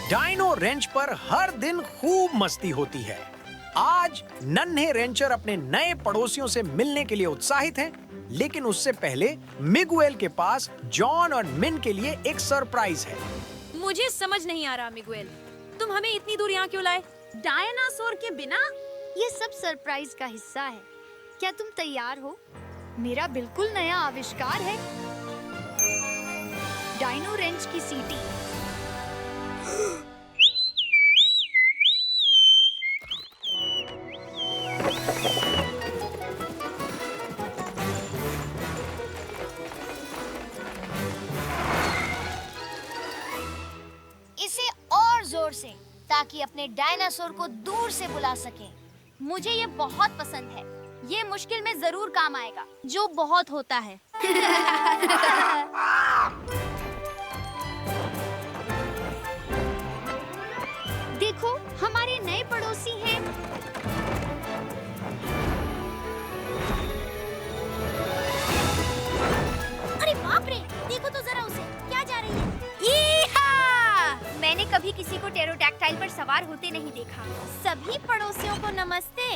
Dino wrench पर हर दिन खूब मस्ती होती है। आज नन्हे रेंचर अपने नए पड़ोसियों से मिलने के लिए उत्साहित हैं, लेकिन उससे पहले मिगुएल के पास जॉन और मिन के लिए एक सरप्राइज है। मुझे समझ नहीं आ रहा मिगुएल, तुम हमें इतनी दूर यहाँ क्यों लाए? डायनासोर के बिना? ये सब सरप्राइज का हिस्सा है। क्या तुम तैयार हो? मेरा बिल्कुल नया आविष्कार है, डायनो रेंच की सीटी। इसे और जोर से, ताकि अपने डायनासोर को दूर से बुला सकें। मुझे ये बहुत पसंद है। ये मुश्किल में जरूर काम आएगा, जो बहुत होता है। देखो, हमारे नए पड़ोसी हैं। अरे बाप रे, देखो तो जरा उसे, क्या जा रही है? मैंने कभी किसी को टेरोडैक्टाइल पर सवार होते नहीं देखा। सभी पड़ोसियों को नमस्ते।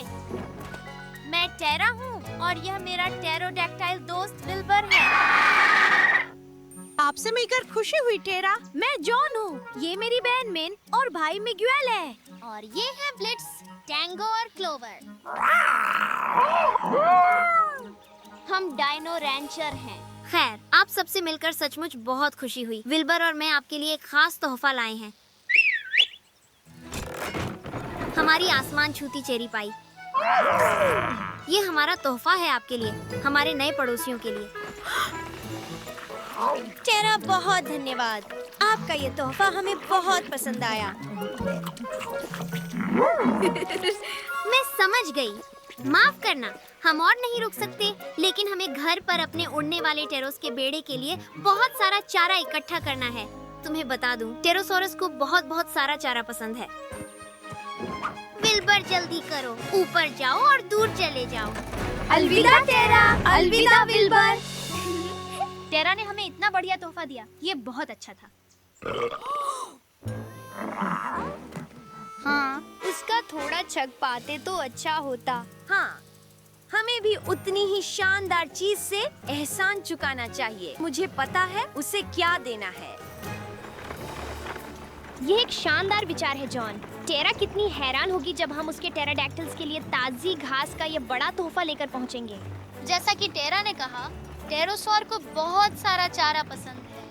मैं टेरा हूँ और यह मेरा टेरोडैक्टाइल दोस्त विल्बर है। आपसे मिलकर खुशी हुई टेरा। मैं जॉन हूँ। ये मेरी बहन मिन और भाई मिगुएल है। और ये है ब्लिट्स, टैंगो और क्लोवर। हम डायनो रैंचर हैं। खैर, आप सबसे मिलकर सचमुच बहुत खुशी हुई। विल्बर और मैं आपके लिए एक खास तोहफा लाए हैं। हमारी आसमान छूती चेरी पाई। ये हमारा तोहफा है आपके लिए, हमारे नए पड़ोसियों के लिए। टेरा, बहुत धन्यवाद। आपका ये तोहफा हमें बहुत पसंद आया। मैं समझ गई। माफ करना, हम और नहीं रुक सकते, लेकिन हमें घर पर अपने उड़ने वाले टेरोस के बेड़े के लिए बहुत सारा चारा इकट्ठा करना है। तुम्हें बता दूं, टेरोसोरस को बहुत बहुत सारा चारा पसंद है। विल्बर, जल्दी करो, ऊपर जाओ और दूर चले जाओ। अलविदा टेरा, अलविदा विल्बर। टेरा ने हमें इतना बढ़िया तोहफा दिया, ये बहुत अच्छा था। हाँ, उसका थोड़ा छक पाते तो अच्छा होता। हाँ, हमें भी उतनी ही शानदार चीज से एहसान चुकाना चाहिए। मुझे पता है उसे क्या देना है। ये एक शानदार विचार है जॉन। टेरा कितनी हैरान होगी जब हम उसके टेराडैक्टिल्स के लिए ताजी घास का ये बड़ा तोहफा लेकर पहुंचेंगे। जैसा कि टेरा ने कहा, टेरोसौर को बहुत सारा चारा पसंद है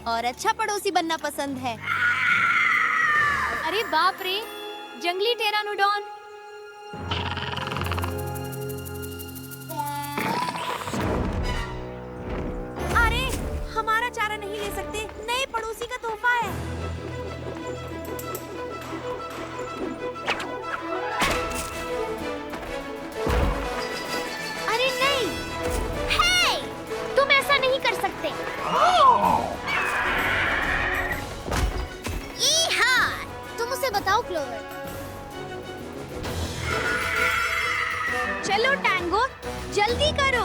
और अच्छा पड़ोसी बनना पसंद है। अरे बाप रे, जंगली टेरानोडॉन। अरे, हमारा चारा नहीं ले सकते, नए पड़ोसी का तोहफा है। अरे नहीं, हे, तुम ऐसा नहीं कर सकते। तुम उसे बताओ क्लोवर। चलो टैंगो, जल्दी करो।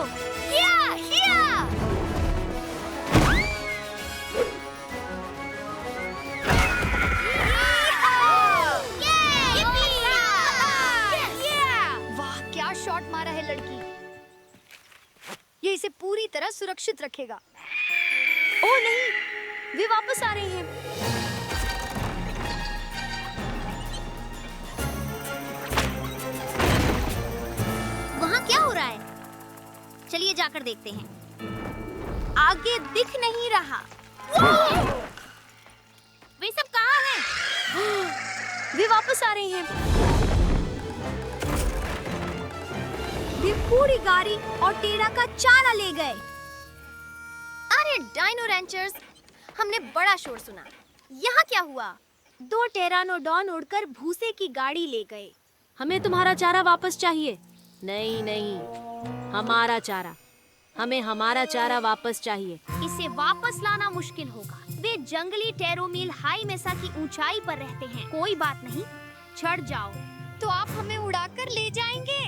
वाह, क्या शॉट मारा है लड़की। ये इसे पूरी तरह सुरक्षित रखेगा। ओह नहीं, वे वापस आ रहे हैं। वहाँ क्या हो रहा है? चलिए जाकर देखते हैं। आगे दिख नहीं रहा। वे सब कहाँ हैं? वे वापस आ रहे हैं। वे पूरी गाड़ी और टेरा का चारा ले गए। अरे डायनो रैंचर्स, हमने बड़ा शोर सुना। यहाँ क्या हुआ? 2 टेरानोडॉन उड़कर भूसे की गाड़ी ले गए। हमें तुम्हारा चारा वापस चाहिए। नहीं नहीं, हमारा चारा। हमें हमारा चारा वापस चाहिए। इसे वापस लाना मुश्किल होगा। वे जंगली टेरोमील हाई मेसा की ऊंचाई पर रहते हैं। कोई बात नहीं, चढ़ जाओ। तो आप हमें उड़ाकर ले जाएंगे?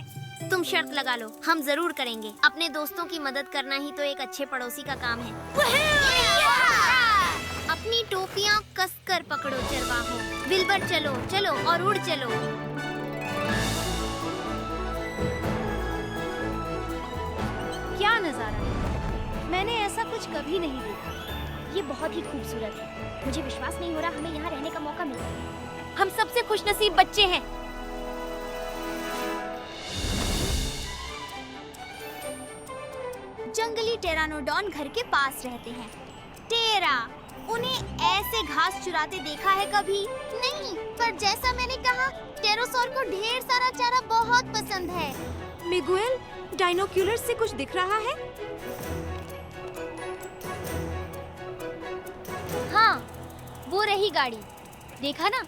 तुम शर्त लगा लो, हम जरूर करेंगे। अपने दोस्तों की मदद करना ही तो एक अच्छे पड़ोसी का काम है। अपनी टोपियां कसकर पकड़ो चरवाहों। विल्बर चलो चलो और उड़ चलो। क्या नजारा है, मैंने ऐसा कुछ कभी नहीं देखा। ये बहुत ही खूबसूरत है। मुझे विश्वास नहीं हो रहा हमें यहाँ रहने का मौका मिला। हम सबसे खुशनसीब बच्चे हैं। जंगली टेरानोडॉन घर के पास रहते हैं। टेरा, उन्हें ऐसे घास चुराते देखा है कभी? नहीं, पर जैसा मैंने कहा, टेरोसॉर को ढेर सारा चारा बहुत पसंद है। मिगुएल, डायनोक्यूलर से कुछ दिख रहा है? हाँ, वो रही गाड़ी, देखा ना?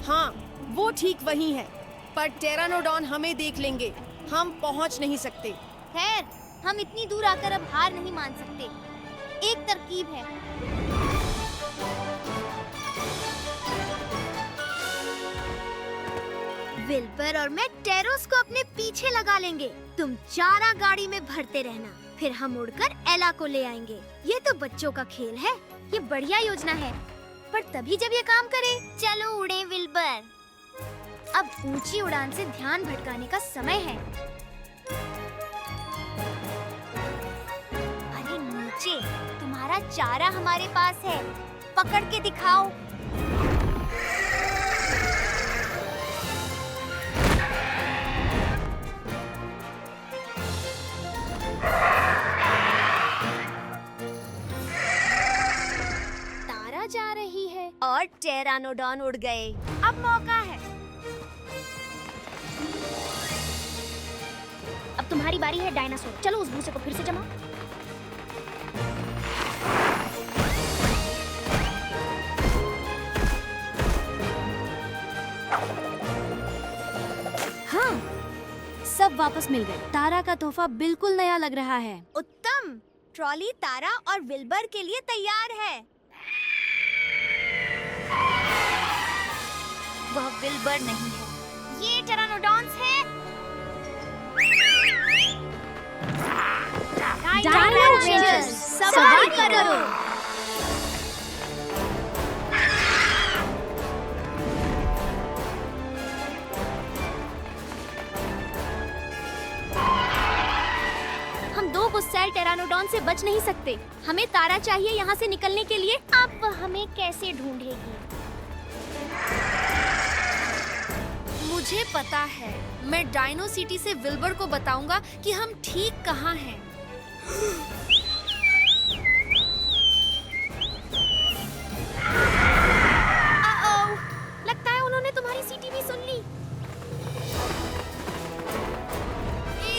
हाँ, वो ठीक वही है, पर टेरानोडॉन हमें देख लेंगे। हम पहुंच नहीं सकते। खैर, हम इतनी दूर आकर अब हार नहीं मान सकते। एक तरकीब है। विल्बर और मैं टेरोस को अपने पीछे लगा लेंगे। तुम चारा गाड़ी में भरते रहना, फिर हम उड़कर एला को ले आएंगे। ये तो बच्चों का खेल है। ये बढ़िया योजना है, पर तभी जब ये काम करे। चलो उड़े विल्बर। अब ऊंची उड़ान से ध्यान भटकाने का समय है। अरे नीचे, तुम्हारा चारा हमारे पास है, पकड़ के दिखाओ। तारा जा रही है और टेरानोडॉन उड़ गए। अब मौका है। अब तुम्हारी बारी है डायनासोर। चलो उस भूसे को फिर से जमाओ। हाँ, सब वापस मिल गए। तारा का तोहफा बिल्कुल नया लग रहा है। उत्तम। ट्रॉली तारा और विल्बर के लिए तैयार है। वह विल्बर नहीं है, ये टेरानोडॉन्स है। डायनो रेंजर्स, सवारी करो। हम दो गुस्सैल टेरानोडॉन से बच नहीं सकते। हमें तारा चाहिए यहाँ से निकलने के लिए। अब वह हमें कैसे ढूंढेगी? मुझे पता है। मैं डायनो सिटी से विल्बर को बताऊंगा कि हम ठीक कहाँ हैं। लगता है उन्होंने तुम्हारी सीटी भी सुन ली।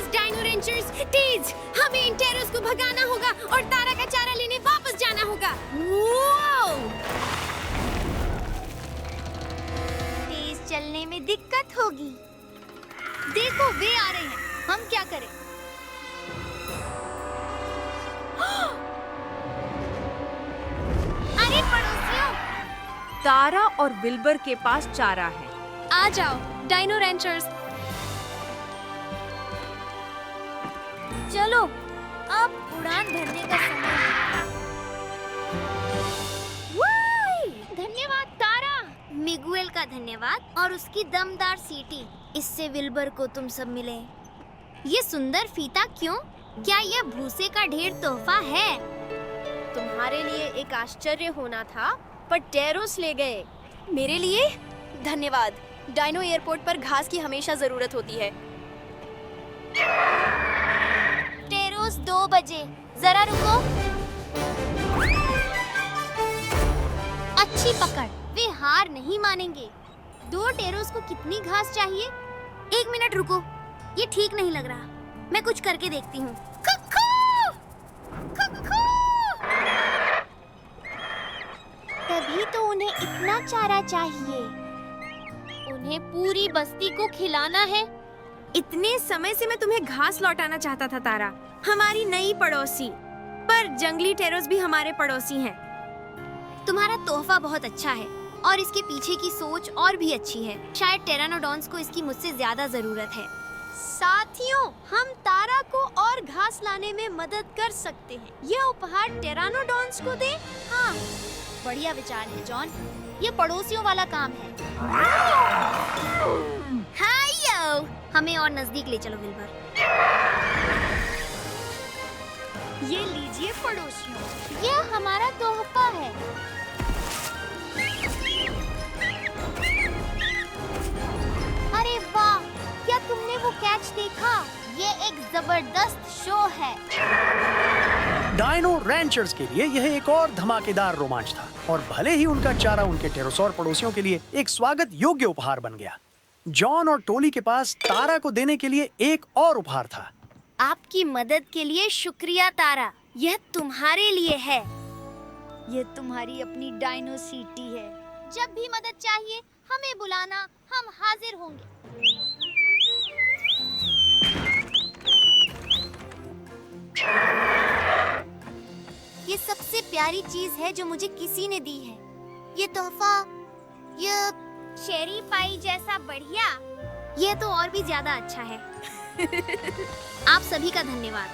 डायनो रेंजर्स, तेज! हमें इन टेरोस को भगाना होगा और तारा का चारा लेने वापस जाना होगा। तेज चलने में दिक्कत होगी। देखो, वे आ रहे हैं। हम क्या करें? अरे पड़ोसियों! तारा और विल्बर के पास चारा है। आ जाओ, डायनो रेंजर्स। चलो, अब उड़ान भरने का समय है। धन्यवाद तारा। मिगुएल का धन्यवाद और उसकी दमदार सीटी। इससे विल्बर को तुम सब मिले। ये सुंदर फीता क्यों? क्या यह भूसे का ढेर तोहफा है? तुम्हारे लिए एक आश्चर्य होना था, पर टेरोस ले गए। मेरे लिए धन्यवाद। डायनो एयरपोर्ट पर घास की हमेशा जरूरत होती है। टेरोस 2 बजे, जरा रुको। अच्छी पकड़, वे हार नहीं मानेंगे। 2 टेरोस को कितनी घास चाहिए? 1 मिनट रुको, ये ठीक नहीं लग रहा। मैं कुछ करके देखती हूँ। तभी तो उन्हें इतना चारा चाहिए। उन्हें पूरी बस्ती को खिलाना है। इतने समय से मैं तुम्हें घास लौटाना चाहता था तारा, हमारी नई पड़ोसी। पर जंगली टेरोस भी हमारे पड़ोसी हैं। तुम्हारा तोहफा बहुत अच्छा है और इसके पीछे की सोच और भी अच्छी है। शायद टेरानोडॉन्स को इसकी मुझसे ज्यादा जरूरत है। साथियों, हम तारा को और घास लाने में मदद कर सकते हैं। यह उपहार टेरानोडॉन्स को दे। हाँ, बढ़िया विचार है जॉन। ये पड़ोसियों वाला काम है। हाय यो, हमें और नजदीक ले चलो विल्बर। ये लीजिए पड़ोसियों, यह हमारा तोहफा है। अरे वाह, क्या तुमने वो कैच देखा? ये एक जबरदस्त शो है। डायनो रैंचर्स के लिए यह एक और धमाकेदार रोमांच था और भले ही उनका चारा उनके टेरोसॉर पड़ोसियों के लिए एक स्वागत योग्य उपहार बन गया, जॉन और टोली के पास तारा को देने के लिए एक और उपहार था। आपकी मदद के लिए शुक्रिया तारा, यह तुम्हारे लिए है। ये तुम्हारी अपनी डायनो सिटी है। जब भी मदद चाहिए हमें बुलाना, हम हाजिर होंगे। ये सबसे प्यारी चीज है जो मुझे किसी ने दी है। ये तोहफा, ये चेरी पाई जैसा बढ़िया। ये तो और भी ज्यादा अच्छा है। आप सभी का धन्यवाद।